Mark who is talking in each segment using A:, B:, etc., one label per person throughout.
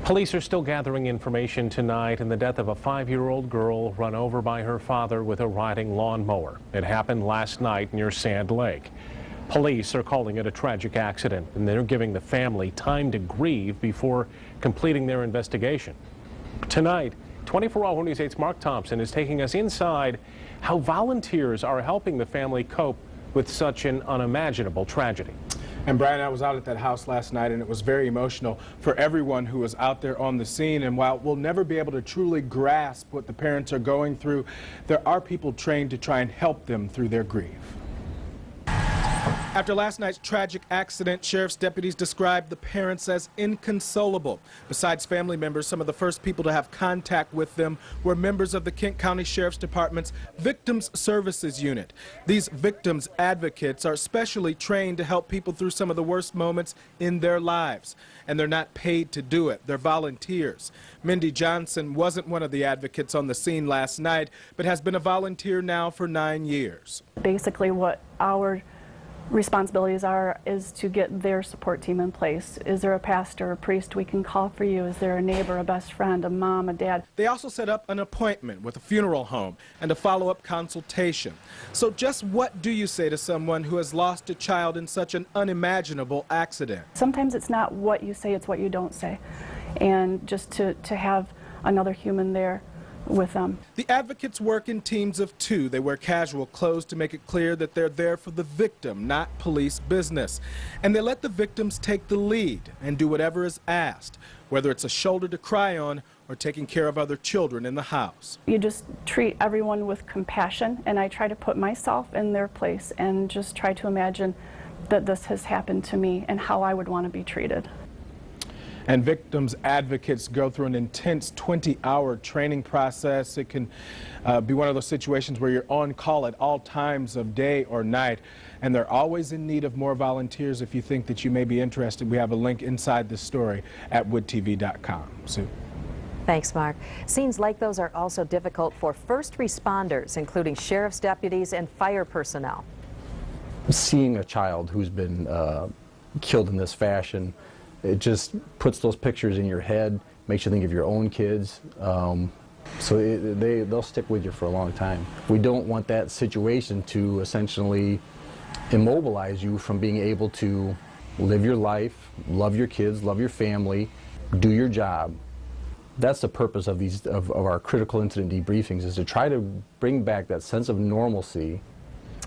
A: Police are still gathering information tonight in the death of a 5-year-old girl run over by her father with a riding lawnmower. It happened last night near Sand Lake. Police are calling it a tragic accident, and they're giving the family time to grieve before completing their investigation. Tonight, 24-Hour News 8's Mark Thompson is taking us inside how volunteers are helping the family cope with such an unimaginable tragedy.
B: And Brian, I was out at that house last night, and it was very emotional for everyone who was out there on the scene. And while we'll never be able to truly grasp what the parents are going through, there are people trained to try and help them through their grief. After last night's tragic accident, sheriff's deputies described the parents as inconsolable. Besides family members, some of the first people to have contact with them were members of the Kent County Sheriff's Department's Victims Services Unit. These victims advocates are specially trained to help people through some of the worst moments in their lives. And they're not paid to do it. They're volunteers. Mindy Johnson wasn't one of the advocates on the scene last night, but has been a volunteer now for 9 years.
C: Basically, what our responsibilities is to get their support team in place. Is there a pastor, a priest we can call for you? Is there a neighbor, a best friend, a mom, a dad?
B: They also set up an appointment with a funeral home and a follow-up consultation. So just what do you say to someone who has lost a child in such an unimaginable accident?
C: Sometimes it's not what you say, it's what you don't say. And just to have another human there with them.
B: The advocates work in teams of 2. They wear casual clothes to make it clear that they're there for the victim, not police business. And they let the victims take the lead and do whatever is asked, whether it's a shoulder to cry on or taking care of other children in the house.
C: You just treat everyone with compassion, and I try to put myself in their place and just try to imagine that this has happened to me and how I would want to be treated.
B: And victims advocates go through an intense 20-hour training process. It can be one of those situations where you're on call at all times of day or night, and they're always in need of more volunteers. If you think that you may be interested, we have a link inside this story at woodtv.com. Sue.
D: Thanks, Mark. Scenes like those are also difficult for first responders, including sheriff's deputies and fire personnel.
E: Seeing a child who's been killed in this fashion, it just puts those pictures in your head, makes you think of your own kids. So they'll stick with you for a long time. We don't want that situation to essentially immobilize you from being able to live your life, love your kids, love your family, do your job. That's the purpose of our critical incident debriefings, is to try to bring back that sense of normalcy.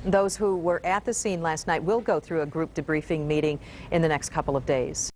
D: Those who were at the scene last night will go through a group debriefing meeting in the next couple of days.